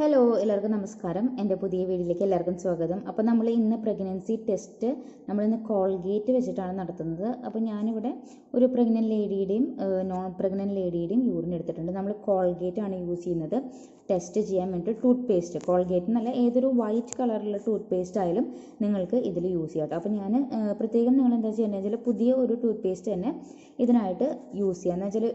Hello എല്ലാവർക്കും നമസ്കാരം. എൻ്റെ പുതിയ വീഡിയോയിലേക്ക് എല്ലാവർക്കും സ്വാഗതം. അപ്പോൾ നമ്മൾ ഇന്ന് പ്രഗ്നൻസി ടെസ്റ്റ് നമ്മളിന്ന് കോൾഗേറ്റ് വെച്ചിട്ടാണ് നടത്തുന്നത്. അപ്പോൾ ഞാനിവിടെ ഒരു പ്രഗ്നൻറ്റ് ലേഡിയുടെയും നോൺ പ്രഗ്നൻറ്റ് ലേഡിയുടെയും യൂറിൻ എടുത്തിട്ടുണ്ട്. നമ്മൾ കോൾഗേറ്റ് ആണ് യൂസ് ചെയ്യുന്നത് ടെസ്റ്റ് ചെയ്യാൻ വേണ്ടിയിട്ട്. ടൂത്ത് പേസ്റ്റ് കോൾഗേറ്റ് എന്നല്ല, ഏതൊരു വൈറ്റ് കളറിലുള്ള ടൂത്ത് പേസ്റ്റ് ആയാലും നിങ്ങൾക്ക് ഇതിൽ യൂസ് ചെയ്യാം. അപ്പോൾ ഞാൻ പ്രത്യേകം നിങ്ങൾ എന്താ ചെയ്യേണ്ടത് വെച്ചാൽ പുതിയ ഒരു ടൂത്ത് പേസ്റ്റ് തന്നെ ഇതിനായിട്ട് യൂസ് ചെയ്യാം. എന്ന് വെച്ചാൽ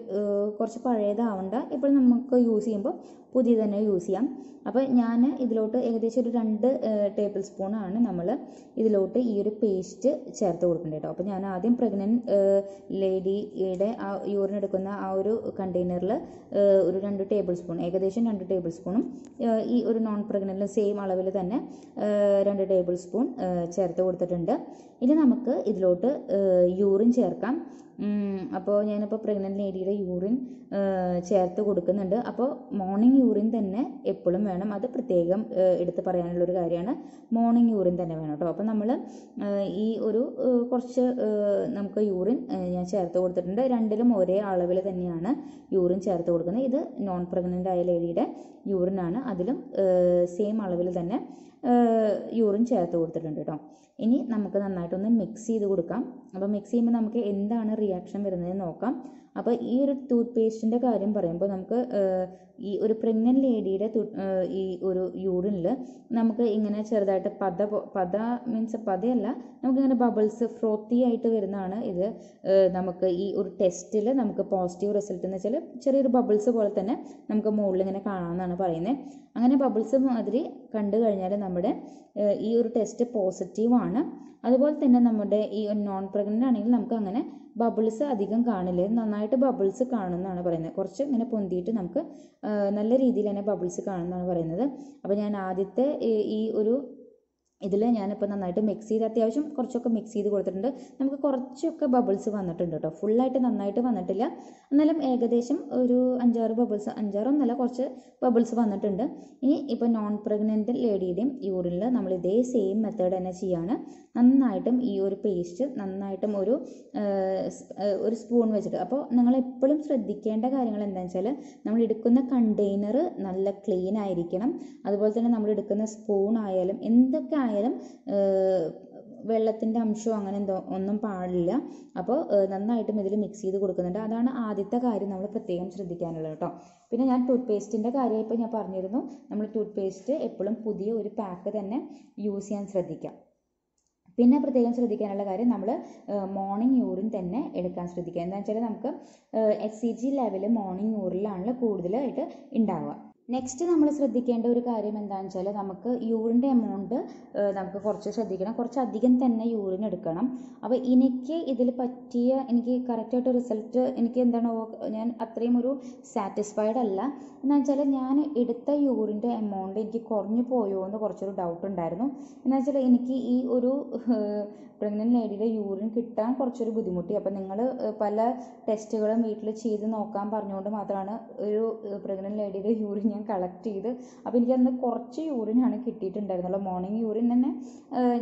കുറച്ച് പഴയതാവണ്ട, ഇപ്പോൾ നമുക്ക് യൂസ് ചെയ്യുമ്പോൾ പുതിയ തന്നെ യൂസ് ചെയ്യാം. അപ്പോൾ ഞാൻ ഇതിലോട്ട് ഏകദേശം ഒരു 2 ടേബിൾ സ്പൂണാണ് നമ്മൾ ഇതിലോട്ട് ഈ ഒരു പേസ്റ്റ് ചേർത്ത് കൊടുക്കേണ്ടത് കേട്ടോ. അപ്പോൾ ഞാൻ ആദ്യം പ്രഗ്നൻറ്റ് ലേഡിയുടെ ആ യൂറിൻ എടുക്കുന്ന ആ ഒരു കണ്ടെയ്നറിൽ ഒരു 2 ടേബിൾ സ്പൂൺ, ഏകദേശം 2 ടേബിൾ സ്പൂണും ഈ ഒരു നോൺ പ്രഗ്നൻറ്റിലും സെയിം അളവിൽ തന്നെ 2 ടേബിൾ സ്പൂൺ ചേർത്ത് കൊടുത്തിട്ടുണ്ട്. ഇനി നമുക്ക് ഇതിലോട്ട് യൂറിൻ ചേർക്കാം. അപ്പോൾ ഞാനിപ്പോൾ പ്രഗ്നൻറ്റ് ലേഡിയുടെ യൂറിൻ ചേർത്ത് കൊടുക്കുന്നുണ്ട്. അപ്പോൾ മോർണിംഗ് യൂറിൻ തന്നെ എപ്പോഴും വേണം, അത് പ്രത്യേകം എടുത്ത് പറയാനുള്ളൊരു കാര്യമാണ്. മോർണിംഗ് യൂറിൻ തന്നെ വേണം കേട്ടോ. അപ്പോൾ നമ്മൾ ഈ ഒരു കുറച്ച് നമുക്ക് യൂറിൻ ഞാൻ ചേർത്ത് കൊടുത്തിട്ടുണ്ട്. രണ്ടിലും ഒരേ അളവിൽ തന്നെയാണ് യൂറിൻ ചേർത്ത് കൊടുക്കുന്നത്. ഇത് നോൺ പ്രഗ്നൻ്റ് ആയ ലേഡിയുടെ യൂറിനാണ്, അതിലും സെയിം അളവിൽ തന്നെ യൂറിൻ ചേർത്ത് കൊടുത്തിട്ടുണ്ട് കേട്ടോ. ഇനി നമുക്ക് നന്നായിട്ടൊന്ന് മിക്സ് ചെയ്ത് കൊടുക്കാം. അപ്പോൾ മിക്സ് ചെയ്യുമ്പോൾ നമുക്ക് എന്താണ് റിയാക്ഷൻ വരുന്നത് നോക്കാം. അപ്പോൾ ഈ ഒരു ടൂത്ത് പേസ്റ്റിൻ്റെ കാര്യം പറയുമ്പോൾ നമുക്ക് ഈ ഒരു പ്രഗ്നൻറ്റ് ലേഡിയുടെ ഈ ഒരു യൂറിനിൽ നമുക്ക് ഇങ്ങനെ ചെറുതായിട്ട് പത മീൻസ് പതയല്ല, നമുക്കിങ്ങനെ ബബിൾസ് ഫ്രോത്തി ആയിട്ട് വരുന്നതാണ് ഇത്. നമുക്ക് ഈ ഒരു ടെസ്റ്റിൽ നമുക്ക് പോസിറ്റീവ് റിസൾട്ട് എന്ന് വെച്ചാൽ ചെറിയൊരു ബബിൾസ് പോലെ തന്നെ നമുക്ക് മുകളിൽ ഇങ്ങനെ കാണാമെന്നാണ് പറയുന്നത്. അങ്ങനെ ബബിൾസ് മാതിരി കണ്ടു കഴിഞ്ഞാൽ നമ്മുടെ ഈ ഒരു ടെസ്റ്റ് പോസിറ്റീവാണ്. അതുപോലെ തന്നെ നമ്മുടെ ഈ നോൺ പ്രഗ്നൻ്റ് ആണെങ്കിൽ നമുക്ക് അങ്ങനെ ബബിൾസ് അധികം കാണില്ല, നന്നായിട്ട് ബബിൾസ് കാണുമെന്നാണ് പറയുന്നത്. കുറച്ച് ഇങ്ങനെ പൊന്തിയിട്ട് നമുക്ക് നല്ല രീതിയിൽ തന്നെ ബബിൾസ് കാണുമെന്നാണ് പറയുന്നത്. അപ്പോൾ ഞാൻ ആദ്യത്തെ ഈ ഒരു ഇതിൽ ഞാനിപ്പോൾ നന്നായിട്ട് മിക്സ് ചെയ്ത് അത്യാവശ്യം കുറച്ചൊക്കെ മിക്സ് ചെയ്ത് കൊടുത്തിട്ടുണ്ട്. നമുക്ക് കുറച്ചൊക്കെ ബബിൾസ് വന്നിട്ടുണ്ട് കേട്ടോ, ഫുള്ളായിട്ട് നന്നായിട്ട് വന്നിട്ടില്ല, എന്നാലും ഏകദേശം ഒരു 5-6 ബബിൾസ്, 5-6 കുറച്ച് ബബിൾസ് വന്നിട്ടുണ്ട്. ഇനി ഇപ്പോൾ നോൺ പ്രഗ്നൻ്റ് ലേഡിയുടെയും യൂറിനിൽ നമ്മൾ ഇതേ സെയിം മെത്തേഡ് തന്നെ ചെയ്യാണ്. നന്നായിട്ടും ഈ ഒരു പേസ്റ്റ് നന്നായിട്ടും ഒരു സ്പൂൺ വെച്ചിട്ട്. അപ്പോൾ നിങ്ങൾ എപ്പോഴും ശ്രദ്ധിക്കേണ്ട കാര്യങ്ങൾ എന്താണെന്ന് വെച്ചാൽ നമ്മൾ എടുക്കുന്ന കണ്ടെയ്നർ നല്ല ക്ലീൻ ആയിരിക്കണം. അതുപോലെ തന്നെ നമ്മൾ എടുക്കുന്ന സ്പൂൺ ആയാലും എന്തൊക്കെ ആയാലും വെള്ളത്തിൻ്റെ അംശമോ അങ്ങനെ എന്തോ ഒന്നും പാടില്ല. അപ്പോൾ നന്നായിട്ടും ഇതിൽ മിക്സ് ചെയ്ത് കൊടുക്കുന്നുണ്ട്. അതാണ് ആദ്യത്തെ കാര്യം നമ്മൾ പ്രത്യേകം ശ്രദ്ധിക്കാനുള്ളത് കേട്ടോ. പിന്നെ ഞാൻ ടൂത്ത് പേസ്റ്റിൻ്റെ കാര്യം ഇപ്പോൾ ഞാൻ പറഞ്ഞിരുന്നു, നമ്മൾ ടൂത്ത് പേസ്റ്റ് എപ്പോഴും പുതിയ ഒരു പാക്ക് തന്നെ യൂസ് ചെയ്യാൻ ശ്രദ്ധിക്കാം. പിന്നെ പ്രത്യേകം ശ്രദ്ധിക്കാനുള്ള കാര്യം നമ്മൾ മോർണിംഗ് യൂറിൻ തന്നെ എടുക്കാൻ ശ്രദ്ധിക്കുക. എന്താണെന്ന് വെച്ചാൽ നമുക്ക് HCG ലെവൽ മോർണിംഗ് യൂറിനിലാണല്ലോ കൂടുതലായിട്ട് ഉണ്ടാവുക. നെക്സ്റ്റ് നമ്മൾ ശ്രദ്ധിക്കേണ്ട ഒരു കാര്യം എന്താണെന്ന് വെച്ചാൽ നമുക്ക് യൂറിൻ്റെ എമൗണ്ട് നമുക്ക് കുറച്ച് ശ്രദ്ധിക്കണം, കുറച്ചധികം തന്നെ യൂറിൻ എടുക്കണം. അപ്പോൾ ഇതിൽ എനിക്ക് കറക്റ്റായിട്ട് റിസൾട്ട് എനിക്ക് ഞാൻ അത്രയും ഒരു സാറ്റിസ്ഫൈഡ് അല്ല. എന്താണെന്ന് വെച്ചാൽ ഞാൻ എടുത്ത യൂറിൻ്റെ എമൗണ്ട് എനിക്ക് കുറഞ്ഞു പോയോ എന്ന് കുറച്ചൊരു ഡൗട്ട് ഉണ്ടായിരുന്നു. എന്താണെന്ന് വെച്ചാൽ എനിക്ക് ഈ ഒരു പ്രഗ്നൻറ്റ് ലേഡിയുടെ യൂറിൻ കിട്ടാൻ കുറച്ചൊരു ബുദ്ധിമുട്ടി. അപ്പോൾ നിങ്ങൾ പല ടെസ്റ്റുകളും വീട്ടിൽ ചെയ്ത് നോക്കാൻ പറഞ്ഞുകൊണ്ട് മാത്രമാണ് ഒരു പ്രഗ്നൻറ്റ് ലേഡിയുടെ യൂറിൻ ഞാൻ കളക്ട് ചെയ്ത്. അപ്പോൾ എനിക്കന്ന് കുറച്ച് യൂറിനാണ് കിട്ടിയിട്ടുണ്ടായിരുന്നുള്ളൂ. മോർണിംഗ് യൂറിൻ തന്നെ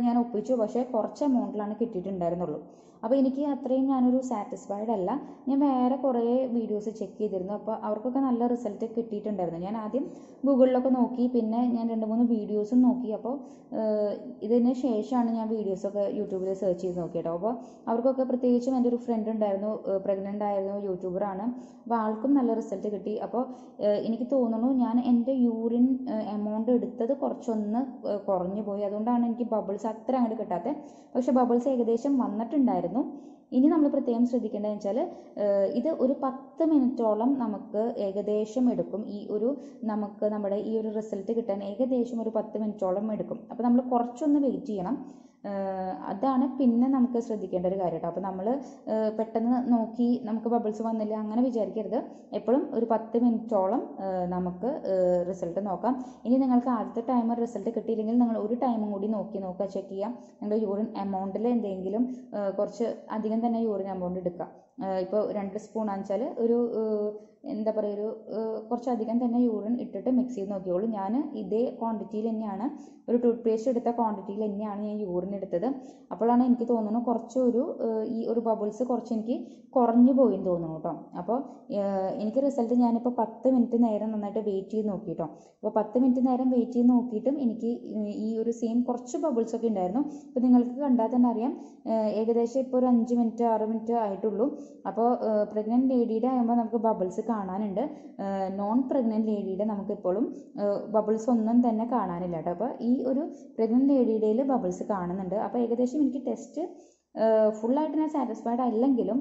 ഞാൻ ഒപ്പിച്ചു, പക്ഷേ കുറച്ച് എമൗണ്ടിലാണ് കിട്ടിയിട്ടുണ്ടായിരുന്നുള്ളൂ. അപ്പോൾ എനിക്ക് അത്രയും ഞാനൊരു സാറ്റിസ്ഫൈഡ് അല്ല. ഞാൻ വേറെ കുറേ വീഡിയോസ് ചെക്ക് ചെയ്തിരുന്നു, അപ്പോൾ അവർക്കൊക്കെ നല്ല റിസൾട്ട് കിട്ടിയിട്ടുണ്ടായിരുന്നു. ഞാൻ ആദ്യം ഗൂഗിളിലൊക്കെ നോക്കി, പിന്നെ ഞാൻ 2-3 വീഡിയോസും നോക്കി. അപ്പോൾ ഇതിന് ശേഷമാണ് ഞാൻ വീഡിയോസൊക്കെ യൂട്യൂബിൽ സെർച്ച് ചെയ്ത് നോക്കി കേട്ടോ. അപ്പോൾ അവർക്കൊക്കെ പ്രത്യേകിച്ചും എൻ്റെ ഒരു ഫ്രണ്ട് ഉണ്ടായിരുന്നു, പ്രഗ്നൻ്റ് ആയിരുന്നു, യൂട്യൂബറാണ്. അപ്പോൾ ആൾക്കും നല്ല റിസൾട്ട് കിട്ടി. അപ്പോൾ എനിക്ക് തോന്നുന്നു ഞാൻ എൻ്റെ യൂറിൻ എമൗണ്ട് എടുത്തത് കുറച്ചൊന്ന് കുറഞ്ഞു പോയി, അതുകൊണ്ടാണ് എനിക്ക് ബബിൾസ് അത്ര അങ്ങോട്ട് കിട്ടാത്തത്. പക്ഷേ ബബിൾസ് ഏകദേശം വന്നിട്ടുണ്ടായിരുന്നു. ഇനി നമ്മൾ പ്രത്യേകം ശ്രദ്ധിക്കേണ്ടതെന്ന് വെച്ചാൽ ഇത് ഒരു 10 മിനിറ്റോളം നമുക്ക് ഏകദേശം എടുക്കും. നമ്മുടെ ഈ ഒരു റിസൾട്ട് കിട്ടാൻ ഏകദേശം ഒരു 10 മിനിറ്റോളം എടുക്കും. അപ്പോൾ നമ്മൾ കുറച്ചൊന്ന് വെയിറ്റ് ചെയ്യണം. അതാണ് പിന്നെ നമുക്ക് ശ്രദ്ധിക്കേണ്ട ഒരു കാര്യം കേട്ടോ. അപ്പോൾ നമ്മൾ പെട്ടെന്ന് നോക്കി നമുക്ക് ബബിൾസ് വന്നില്ല അങ്ങനെ വിചാരിക്കരുത്. എപ്പോഴും ഒരു 10 മിനിറ്റോളം നമുക്ക് റിസൾട്ട് നോക്കാം. ഇനി നിങ്ങൾക്ക് ആദ്യത്തെ ടൈം റിസൾട്ട് കിട്ടിയില്ലെങ്കിൽ നിങ്ങൾ ഒരു ടൈമും കൂടി നോക്കുക, ചെക്ക് ചെയ്യാം. നിങ്ങളുടെ യൂറിൻ എമൗണ്ടിൽ എന്തെങ്കിലും കുറച്ച് അധികം തന്നെ യൂറിൻ എമൗണ്ട് എടുക്കുക. ഇപ്പോൾ 2 സ്പൂൺ ആണെന്ന് വെച്ചാൽ ഒരു എന്താ പറയുക കുറച്ചധികം തന്നെ യൂറിൻ ഇട്ടിട്ട് മിക്സ് ചെയ്ത് നോക്കിയോളൂ. ഞാൻ ഇതേ ക്വാണ്ടിറ്റിയിൽ തന്നെയാണ്, ഒരു ടൂത്ത് പേസ്റ്റ് എടുത്ത ക്വാണ്ടിറ്റിയിൽ തന്നെയാണ് ഞാൻ യൂറിൻ എടുത്തത്. അപ്പോഴാണ് എനിക്ക് തോന്നുന്നു കുറച്ചൊരു ഈ ഒരു ബബിൾസ് കുറച്ച് എനിക്ക് കുറഞ്ഞു പോയെന്ന് തോന്നുന്നു കേട്ടോ. അപ്പോൾ എനിക്ക് റിസൾട്ട് ഞാനിപ്പോൾ 10 മിനിറ്റ് നേരം നന്നായിട്ട് വെയിറ്റ് ചെയ്ത് നോക്കി കേട്ടോ. അപ്പോൾ 10 മിനിറ്റ് നേരം വെയിറ്റ് ചെയ്ത് നോക്കിയിട്ടും എനിക്ക് ഈ ഒരു സെയിം കുറച്ച് ബബിൾസ് ഒക്കെ ഉണ്ടായിരുന്നു. അപ്പോൾ നിങ്ങൾക്ക് കണ്ടാൽ തന്നെ അറിയാം, ഏകദേശം ഇപ്പോൾ ഒരു 5 മിനിറ്റ് 6 മിനിറ്റ് ആയിട്ടുള്ളൂ. അപ്പോൾ പ്രഗ്നൻറ്റ് ലേഡിയുടെ ആകുമ്പോൾ നമുക്ക് ബബിൾസ് കാണാനുണ്ട്. നോൺ പ്രഗ്നൻറ്റ് ലേഡിയുടെ നമുക്കിപ്പോഴും ബബിൾസ് ഒന്നും തന്നെ കാണാനില്ല കേട്ടോ. അപ്പോൾ ഈ ഒരു പ്രഗ്നൻറ്റ് ലേഡിയുടേൽ ബബിൾസ് കാണുന്നുണ്ട്. അപ്പോൾ ഏകദേശം എനിക്ക് ടെസ്റ്റ് ഫുള്ളായിട്ട് ഞാൻ സാറ്റിസ്ഫൈഡ് അല്ലെങ്കിലും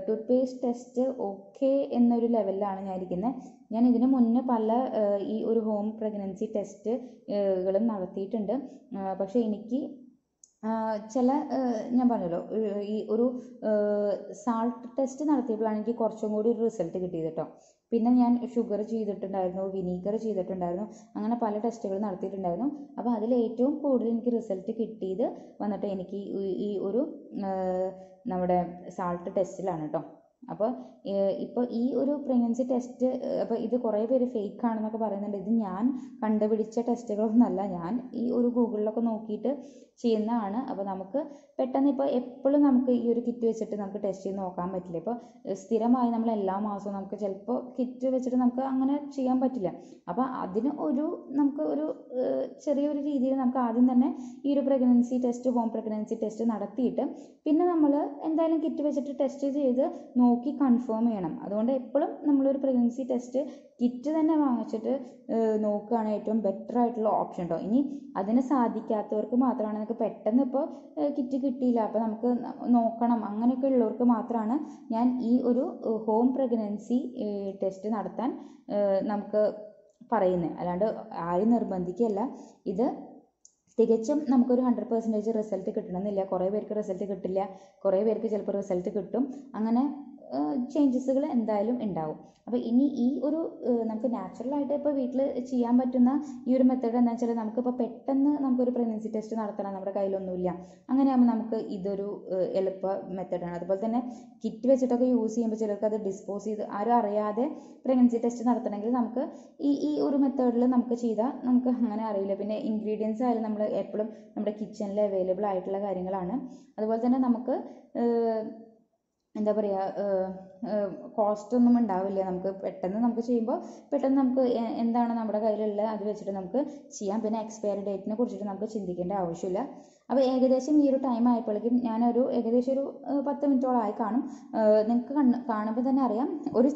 ടൂത്ത് പേസ്റ്റ് ടെസ്റ്റ് ഓക്കെ എന്നൊരു ലെവലിലാണ് ഞാൻ ഇരിക്കുന്നത്. ഞാൻ ഇതിന് മുന്നേ പല ഈ ഒരു ഹോം പ്രഗ്നൻസി ടെസ്റ്റുകളും നടത്തിയിട്ടുണ്ട്. പക്ഷേ എനിക്ക് ചില ഞാൻ പറഞ്ഞല്ലോ ഈ ഒരു സാൾട്ട് ടെസ്റ്റ് നടത്തിയപ്പോഴാണ് എനിക്ക് കുറച്ചും കൂടി ഒരു റിസൾട്ട് കിട്ടിയത് കേട്ടോ. പിന്നെ ഞാൻ ഷുഗർ ചെയ്തിട്ടുണ്ടായിരുന്നു, വിനീഗർ ചെയ്തിട്ടുണ്ടായിരുന്നു, അങ്ങനെ പല ടെസ്റ്റുകൾ നടത്തിയിട്ടുണ്ടായിരുന്നു. അപ്പോൾ അതിൽ ഏറ്റവും കൂടുതൽ എനിക്ക് റിസൾട്ട് കിട്ടിയത് വന്നിട്ട് എനിക്ക് ഈ ഒരു നമ്മുടെ സാൾട്ട് ടെസ്റ്റിലാണ് കേട്ടോ. അപ്പോൾ ഇപ്പോൾ ഈ ഒരു പ്രഗ്നൻസി ടെസ്റ്റ്, അപ്പോൾ ഇത് കുറേ പേര് ഫേക്ക് ആണെന്നൊക്കെ പറയുന്നുണ്ട്. ഇത് ഞാൻ കണ്ടുപിടിച്ച ടെസ്റ്റുകളൊന്നുമല്ല, ഞാൻ ഈ ഒരു ഗൂഗിളിലൊക്കെ നോക്കിയിട്ട് ചെയ്യുന്നതാണ്. അപ്പോൾ നമുക്ക് പെട്ടെന്ന് ഇപ്പോൾ എപ്പോഴും നമുക്ക് ഈ ഒരു കിറ്റ് വെച്ചിട്ട് നമുക്ക് ടെസ്റ്റ് ചെയ്ത് നോക്കാൻ പറ്റില്ല. ഇപ്പോൾ സ്ഥിരമായി നമ്മൾ എല്ലാ മാസവും നമുക്ക് ചിലപ്പോൾ കിറ്റ് വെച്ചിട്ട് നമുക്ക് അങ്ങനെ ചെയ്യാൻ പറ്റില്ല. അപ്പോൾ അതിന് നമുക്ക് ഒരു ചെറിയൊരു രീതിയിൽ നമുക്ക് ആദ്യം തന്നെ ഈ ഒരു pregnancy test, home pregnancy test നടത്തിയിട്ട് പിന്നെ നമ്മൾ എന്തായാലും കിറ്റ് വെച്ചിട്ട് ടെസ്റ്റ് ചെയ്ത് നോക്കി കൺഫേം ചെയ്യണം. അതുകൊണ്ട് എപ്പോഴും നമ്മളൊരു പ്രഗ്നൻസി ടെസ്റ്റ് കിറ്റ് തന്നെ വാങ്ങിച്ചിട്ട് നോക്കുകയാണ് ഏറ്റവും ബെറ്റർ ആയിട്ടുള്ള ഓപ്ഷൻ കേട്ടോ. ഇനി അതിന് സാധിക്കാത്തവർക്ക് മാത്രമാണ്, നമുക്ക് പെട്ടെന്ന് ഇപ്പോൾ കിറ്റ് കിട്ടിയില്ല അപ്പോൾ നമുക്ക് നോക്കണം അങ്ങനെയൊക്കെ ഉള്ളവർക്ക് മാത്രമാണ് ഞാൻ ഈ ഒരു ഹോം പ്രഗ്നൻസി ടെസ്റ്റ് നടത്താൻ നമുക്ക് പറയുന്നത്. അല്ലാണ്ട് ആരും നിർബന്ധിക്കുകയല്ല. ഇത് തികച്ചും നമുക്കൊരു 100% റിസൾട്ട് കിട്ടണമെന്നില്ല. കുറേ പേർക്ക് റിസൾട്ട് കിട്ടില്ല, കുറേ പേർക്ക് ചിലപ്പോൾ റിസൾട്ട് കിട്ടും. അങ്ങനെ ചേഞ്ചസുകൾ എന്തായാലും ഉണ്ടാവും. അപ്പോൾ ഇനി ഈ ഒരു നമുക്ക് നാച്ചുറലായിട്ട് ഇപ്പോൾ വീട്ടിൽ ചെയ്യാൻ പറ്റുന്ന ഈ ഒരു മെത്തേഡ് എന്താണെന്ന് വെച്ചാൽ, നമുക്കിപ്പോൾ പെട്ടെന്ന് നമുക്കൊരു പ്രഗ്നൻസി ടെസ്റ്റ് നടത്തണം, നമ്മുടെ കയ്യിലൊന്നുമില്ല, അങ്ങനെയാകുമ്പോൾ നമുക്ക് ഇതൊരു എളുപ്പ മെത്തേഡാണ്. അതുപോലെ തന്നെ കിറ്റ് വെച്ചിട്ടൊക്കെ യൂസ് ചെയ്യുമ്പോൾ ചിലർക്ക് അത് ഡിസ്പോസ് ചെയ്ത് ആരും അറിയാതെ പ്രഗ്നൻസി ടെസ്റ്റ് നടത്തണമെങ്കിൽ നമുക്ക് ഈ ഒരു മെത്തേഡിൽ നമുക്ക് ചെയ്താൽ നമുക്ക് അങ്ങനെ അറിയില്ല. പിന്നെ ഇൻഗ്രീഡിയൻസ് ആയാലും നമ്മൾ എപ്പോഴും നമ്മുടെ കിച്ചണിൽ അവൈലബിൾ ആയിട്ടുള്ള കാര്യങ്ങളാണ്. അതുപോലെ തന്നെ നമുക്ക് എന്താ പറയുക, കോസ്റ്റ് ഒന്നും ഉണ്ടാവില്ല. നമുക്ക് പെട്ടെന്ന് നമുക്ക് ചെയ്യുമ്പോൾ പെട്ടെന്ന് നമുക്ക് എന്താണ് നമ്മുടെ കയ്യിലുള്ളത് അത് വെച്ചിട്ട് നമുക്ക് ചെയ്യാം. പിന്നെ എക്സ്പയറി ഡേറ്റിനെ കുറിച്ചിട്ട് നമുക്ക് ചിന്തിക്കേണ്ട ആവശ്യമില്ല. അപ്പോൾ ഏകദേശം ഈ ഒരു ടൈം ആയപ്പോഴേക്കും ഞാനൊരു ഏകദേശം ഒരു 10 മിനിറ്റോളം ആയി കാണും. നിങ്ങൾക്ക് കാണുമ്പോൾ തന്നെ അറിയാം, ഒരു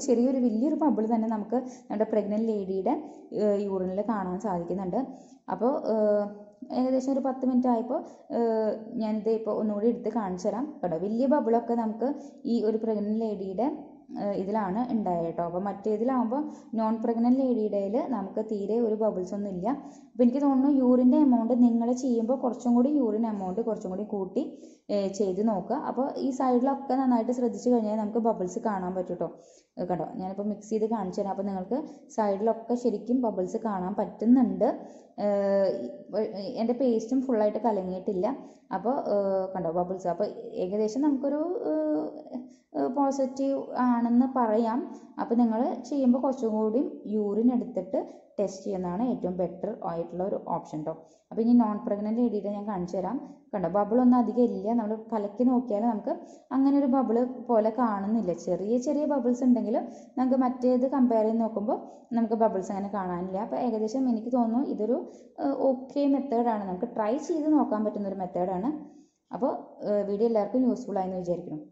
വലിയൊരു ബബിൾ തന്നെ നമുക്ക് നമ്മുടെ പ്രഗ്നൻറ്റ് ലേഡിയുടെ യൂറിനിൽ കാണാൻ സാധിക്കുന്നുണ്ട്. അപ്പോൾ ഏകദേശം ഒരു 10 മിനിറ്റ് ആയപ്പോൾ ഞാനിത് ഇപ്പോൾ ഒന്നുകൂടി എടുത്ത് കാണിച്ചു തരാം കേട്ടോ. വലിയ ബബിളൊക്കെ നമുക്ക് ഈ ഒരു പ്രഗ്നൻറ്റ് ലേഡിയുടെ ഇതിലാണ് ഉണ്ടായത് കേട്ടോ. അപ്പോൾ മറ്റേതിലാകുമ്പോൾ നോൺ പ്രഗ്നൻറ്റ് ലേഡിയുടേതിൽ നമുക്ക് തീരെ ഒരു ബബിൾസ് ഒന്നും ഇല്ല. അപ്പോൾ എനിക്ക് തോന്നുന്നു യൂറിൻ്റെ എമൗണ്ട് നിങ്ങൾ ചെയ്യുമ്പോൾ കുറച്ചും കൂടി യൂറിൻ എമൗണ്ട് കുറച്ചും കൂടി കൂട്ടി ചെയ്ത് നോക്കുക. അപ്പോൾ ഈ സൈഡിലൊക്കെ നന്നായിട്ട് ശ്രദ്ധിച്ചു കഴിഞ്ഞാൽ നമുക്ക് ബബിൾസ് കാണാൻ പറ്റും കേട്ടോ. കേട്ടോ, ഞാനിപ്പോൾ മിക്സ് ചെയ്ത് കാണിച്ചു തരാം. അപ്പോൾ നിങ്ങൾക്ക് സൈഡിലൊക്കെ ശരിക്കും ബബിൾസ് കാണാൻ പറ്റുന്നുണ്ട്. എൻ്റെ പേസ്റ്റും ഫുള്ളായിട്ട് കലങ്ങിയിട്ടില്ല. അപ്പോൾ കണ്ടോ ബബിൾസ്. അപ്പോൾ ഏകദേശം നമുക്കൊരു പോസിറ്റീവ് ആണെന്ന് പറയാം. അപ്പോൾ നിങ്ങൾ ചെയ്യുമ്പോൾ കുറച്ചും കൂടി യൂറിൻ എടുത്തിട്ട് ടെസ്റ്റ് ചെയ്യുന്നതാണ് ഏറ്റവും ബെറ്റർ ആയിട്ടുള്ള ഒരു ഓപ്ഷൻ കേട്ടോ. അപ്പോൾ ഇനി നോൺ പ്രഗ്നൻറ്റ് ലേഡിയുടെ ഞാൻ കാണിച്ചു തരാം. കണ്ടോ, ബബിളൊന്നും അധികം ഇല്ല. നമ്മൾ കലക്കി നോക്കിയാൽ നമുക്ക് അങ്ങനെ ഒരു ബബിള് പോലെ കാണുന്നില്ല. ചെറിയ ചെറിയ ബബിൾസ് ഉണ്ടെങ്കിലും നമുക്ക് മറ്റേത് കമ്പയർ ചെയ്ത് നോക്കുമ്പോൾ നമുക്ക് ബബിൾസ് അങ്ങനെ കാണാനില്ല. അപ്പോൾ ഏകദേശം എനിക്ക് തോന്നുന്നു ഇതൊരു ഓക്കെ മെത്തേഡാണ്, നമുക്ക് ട്രൈ ചെയ്ത് നോക്കാൻ പറ്റുന്നൊരു മെത്തേഡാണ്. അപ്പോൾ വീഡിയോ എല്ലാവർക്കും യൂസ്ഫുൾ ആയെന്ന് വിചാരിക്കുന്നു.